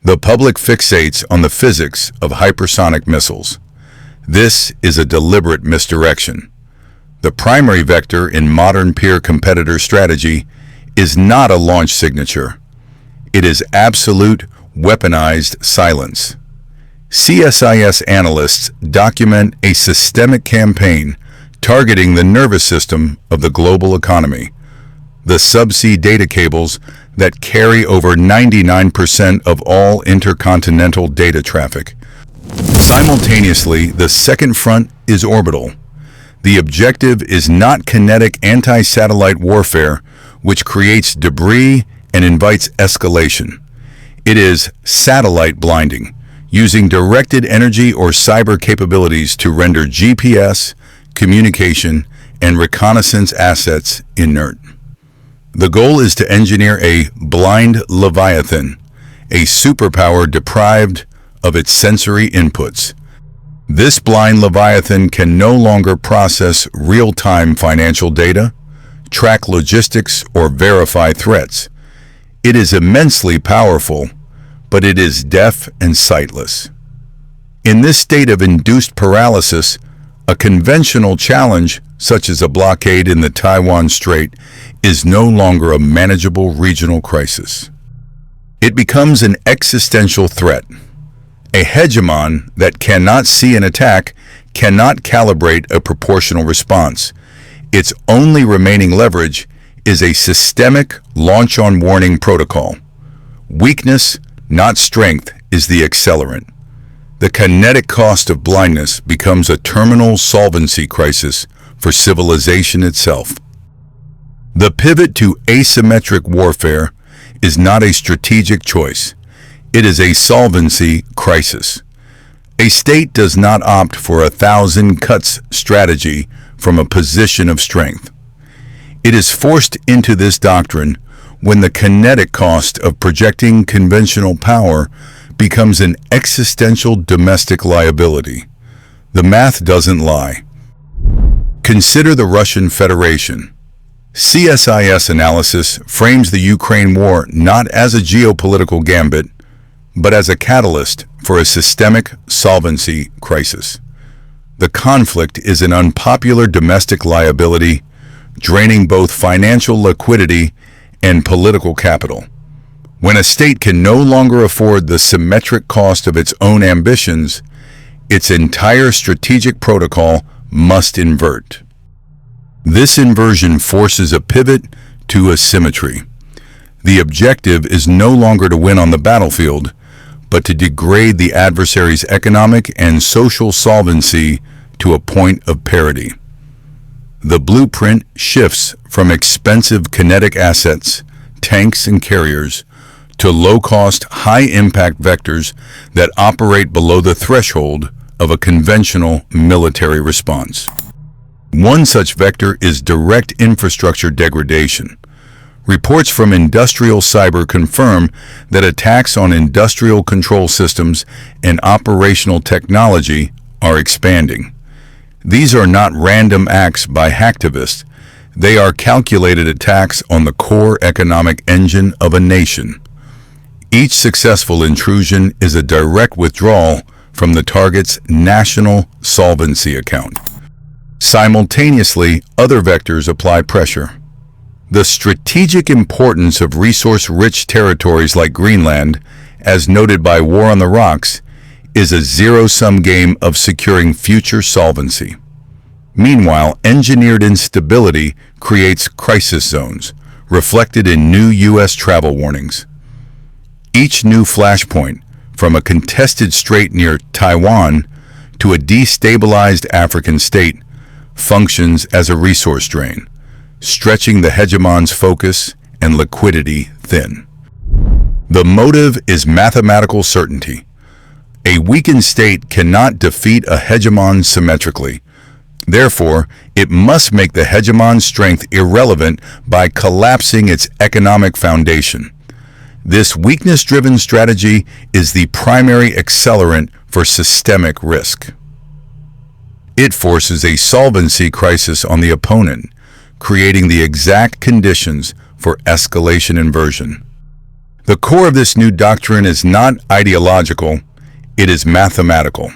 The public fixates on the physics of hypersonic missiles. This is a deliberate misdirection. The primary vector in modern peer-competitor strategy is not a launch signature. It is absolute, weaponized silence. CSIS analysts document a systemic campaign targeting the nervous system of the global economy, the subsea data cables that carry over 99% of all intercontinental data traffic. Simultaneously, the second front is orbital. The objective is not kinetic anti-satellite warfare, which creates debris and invites escalation. It is satellite blinding, using directed energy or cyber capabilities to render GPS, communication, and reconnaissance assets inert. The goal is to engineer a blind Leviathan, a superpower deprived of its sensory inputs. This blind Leviathan can no longer process real-time financial data, track logistics, or verify threats. It is immensely powerful, but it is deaf and sightless. In this state of induced paralysis, a conventional challenge, such as a blockade in the Taiwan Strait, is no longer a manageable regional crisis. It becomes an existential threat. A hegemon that cannot see an attack cannot calibrate a proportional response. Its only remaining leverage is a systemic launch-on-warning protocol. Weakness, not strength, is the accelerant. The kinetic cost of blindness becomes a terminal solvency crisis for civilization itself. The pivot to asymmetric warfare is not a strategic choice. It is a solvency crisis. A state does not opt for a thousand cuts strategy from a position of strength. It is forced into this doctrine when the kinetic cost of projecting conventional power becomes an existential domestic liability. The math doesn't lie. Consider the Russian Federation. CSIS analysis frames the Ukraine war not as a geopolitical gambit, but as a catalyst for a systemic solvency crisis. The conflict is an unpopular domestic liability, draining both financial liquidity and political capital. When a state can no longer afford the symmetric cost of its own ambitions, its entire strategic protocol must invert. This inversion forces a pivot to asymmetry. The objective is no longer to win on the battlefield, but to degrade the adversary's economic and social solvency to a point of parity. The blueprint shifts from expensive kinetic assets, tanks and carriers, to low-cost, high-impact vectors that operate below the threshold of a conventional military response. One such vector is direct infrastructure degradation. Reports from industrial cyber confirm that attacks on industrial control systems and operational technology are expanding. These are not random acts by hacktivists. They are calculated attacks on the core economic engine of a nation. Each successful intrusion is a direct withdrawal from the target's national solvency account. Simultaneously, other vectors apply pressure. The strategic importance of resource-rich territories like Greenland, as noted by War on the Rocks, is a zero-sum game of securing future solvency. Meanwhile, engineered instability creates crisis zones, reflected in new U.S. travel warnings. Each new flashpoint, from a contested strait near Taiwan to a destabilized African state, functions as a resource drain, stretching the hegemon's focus and liquidity thin. The motive is mathematical certainty. A weakened state cannot defeat a hegemon symmetrically. Therefore, it must make the hegemon's strength irrelevant by collapsing its economic foundation. This weakness-driven strategy is the primary accelerant for systemic risk. It forces a solvency crisis on the opponent, creating the exact conditions for escalation inversion. The core of this new doctrine is not ideological, it is mathematical.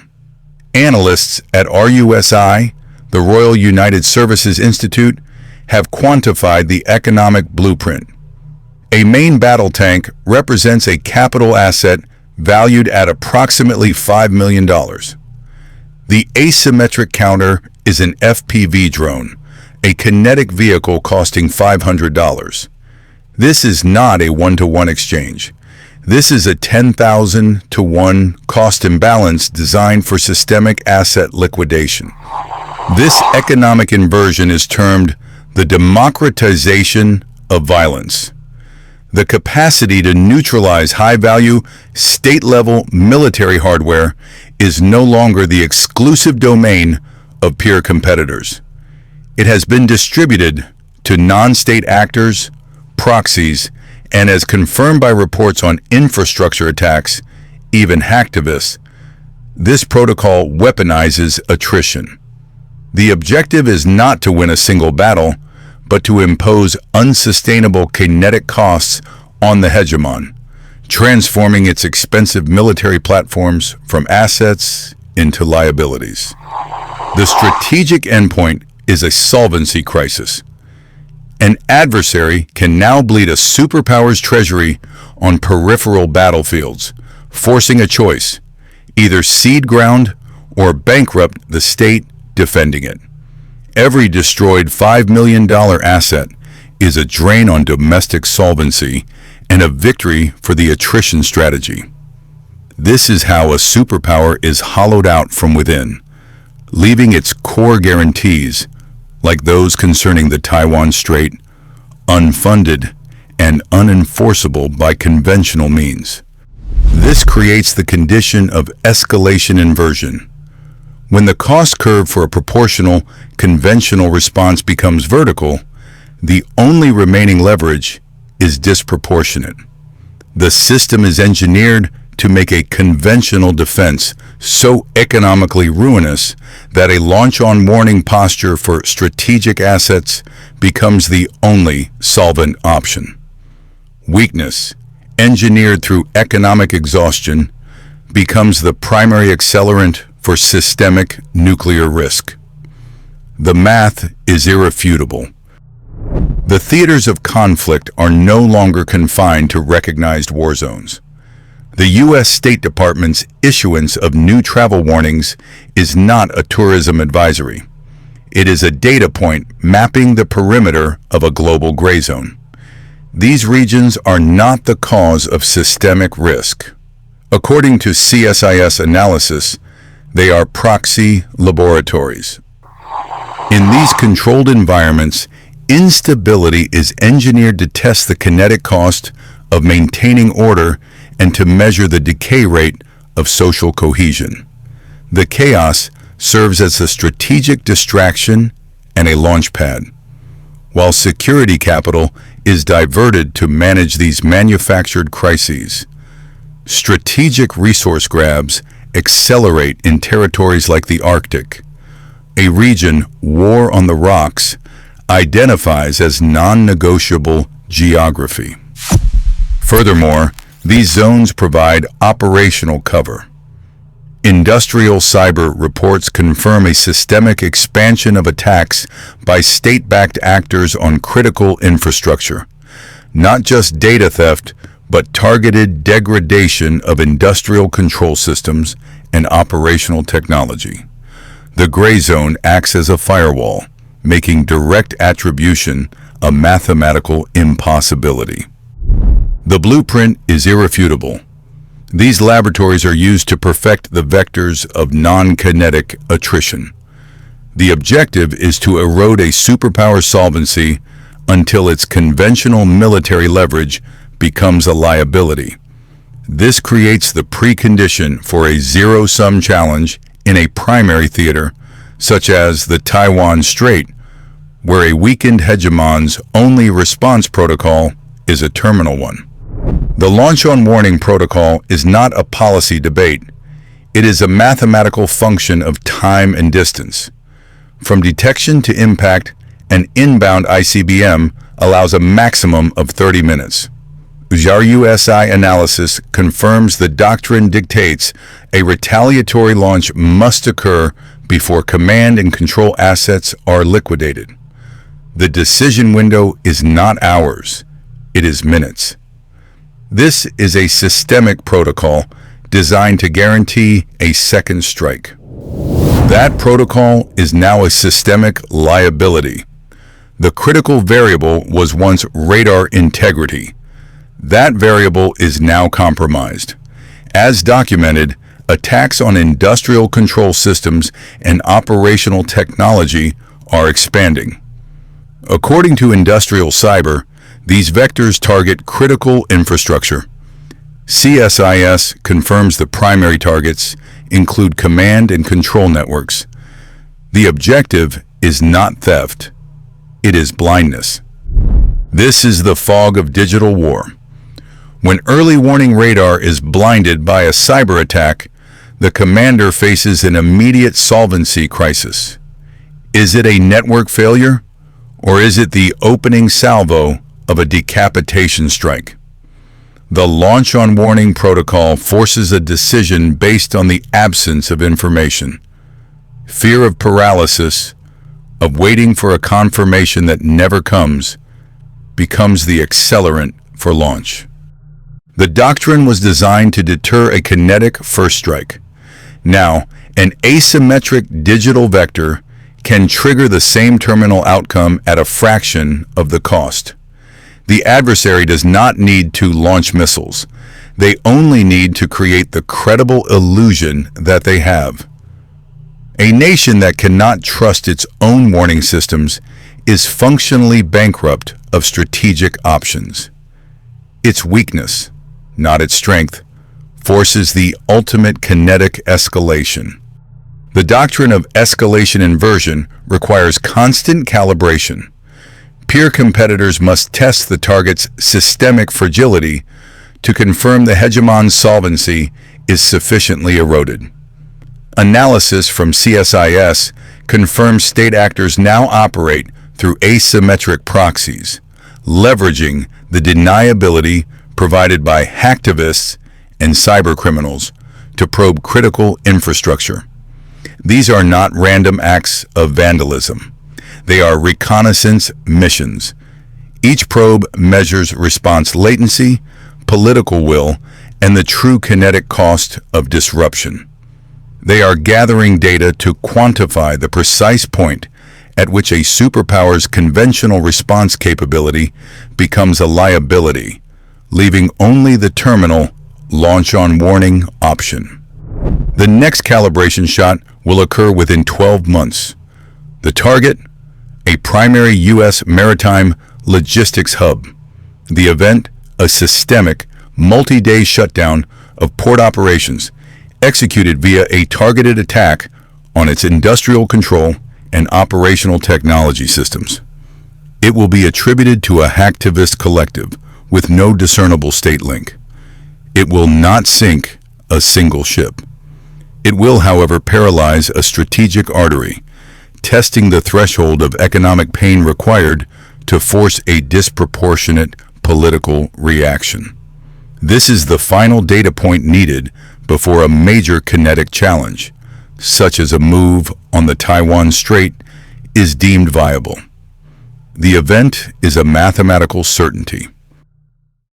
Analysts at RUSI, the Royal United Services Institute, have quantified the economic blueprint. A main battle tank represents a capital asset valued at approximately $5 million. The asymmetric counter is an FPV drone, a kinetic vehicle costing $500. This is not a one-to-one exchange. This is a 10,000 to 1 cost imbalance designed for systemic asset liquidation. This economic inversion is termed the democratization of violence. The capacity to neutralize high-value, state-level military hardware is no longer the exclusive domain of peer competitors. It has been distributed to non-state actors, proxies, and as confirmed by reports on infrastructure attacks, even hacktivists, this protocol weaponizes attrition. The objective is not to win a single battle, but to impose unsustainable kinetic costs on the hegemon, transforming its expensive military platforms from assets into liabilities. The strategic endpoint is a solvency crisis. An adversary can now bleed a superpower's treasury on peripheral battlefields, forcing a choice: either cede ground or bankrupt the state defending it. Every destroyed $5 million asset is a drain on domestic solvency and a victory for the attrition strategy. This is how a superpower is hollowed out from within, leaving its core guarantees, like those concerning the Taiwan Strait, unfunded and unenforceable by conventional means. This creates the condition of escalation inversion. When the cost curve for a proportional, conventional response becomes vertical, the only remaining leverage is disproportionate. The system is engineered to make a conventional defense so economically ruinous that a launch-on-warning posture for strategic assets becomes the only solvent option. Weakness, engineered through economic exhaustion, becomes the primary accelerant for systemic nuclear risk. The math is irrefutable. The theaters of conflict are no longer confined to recognized war zones. The U.S. State Department's issuance of new travel warnings is not a tourism advisory. It is a data point mapping the perimeter of a global gray zone. These regions are not the cause of systemic risk. According to CSIS analysis, they are proxy laboratories. In these controlled environments, instability is engineered to test the kinetic cost of maintaining order and to measure the decay rate of social cohesion. The chaos serves as a strategic distraction and a launch pad, while security capital is diverted to manage these manufactured crises. Strategic resource grabs accelerate in territories like the Arctic. A region, war on the rocks, identifies as non-negotiable geography. Furthermore, these zones provide operational cover. Industrial cyber reports confirm a systemic expansion of attacks by state-backed actors on critical infrastructure. Not just data theft, but targeted degradation of industrial control systems and operational technology. The gray zone acts as a firewall, making direct attribution a mathematical impossibility. The blueprint is irrefutable. These laboratories are used to perfect the vectors of non-kinetic attrition. The objective is to erode a superpower solvency until its conventional military leverage becomes a liability. This creates the precondition for a zero-sum challenge in a primary theater, such as the Taiwan Strait, where a weakened hegemon's only response protocol is a terminal one. The launch-on-warning protocol is not a policy debate. It is a mathematical function of time and distance. From detection to impact, an inbound ICBM allows a maximum of 30 minutes. JAR-USI analysis confirms the doctrine dictates a retaliatory launch must occur before command and control assets are liquidated. The decision window is not hours, it is minutes. This is a systemic protocol designed to guarantee a second strike. That protocol is now a systemic liability. The critical variable was once radar integrity. That variable is now compromised. As documented, attacks on industrial control systems and operational technology are expanding. According to Industrial Cyber, these vectors target critical infrastructure. CSIS confirms the primary targets include command and control networks. The objective is not theft, it is blindness. This is the fog of digital war. When early warning radar is blinded by a cyber attack, the commander faces an immediate solvency crisis. Is it a network failure, or is it the opening salvo of a decapitation strike? The launch on warning protocol forces a decision based on the absence of information. Fear of paralysis, of waiting for a confirmation that never comes, becomes the accelerant for launch. The doctrine was designed to deter a kinetic first strike. Now, an asymmetric digital vector can trigger the same terminal outcome at a fraction of the cost. The adversary does not need to launch missiles. They only need to create the credible illusion that they have. A nation that cannot trust its own warning systems is functionally bankrupt of strategic options. Its weakness, not its strength, forces the ultimate kinetic escalation. The doctrine of escalation inversion requires constant calibration. Peer competitors must test the target's systemic fragility to confirm the hegemon's solvency is sufficiently eroded. Analysis from CSIS confirms state actors now operate through asymmetric proxies, leveraging the deniability provided by hacktivists and cybercriminals to probe critical infrastructure. These are not random acts of vandalism. They are reconnaissance missions. Each probe measures response latency, political will, and the true kinetic cost of disruption. They are gathering data to quantify the precise point at which a superpower's conventional response capability becomes a liability, leaving only the terminal launch on warning option. The next calibration shot will occur within 12 months. The target? A primary U.S. maritime logistics hub. The event? A systemic, multi-day shutdown of port operations executed via a targeted attack on its industrial control and operational technology systems. It will be attributed to a hacktivist collective with no discernible state link. It will not sink a single ship. It will, however, paralyze a strategic artery, testing the threshold of economic pain required to force a disproportionate political reaction. This is the final data point needed before a major kinetic challenge, such as a move on the Taiwan Strait, is deemed viable. The event is a mathematical certainty.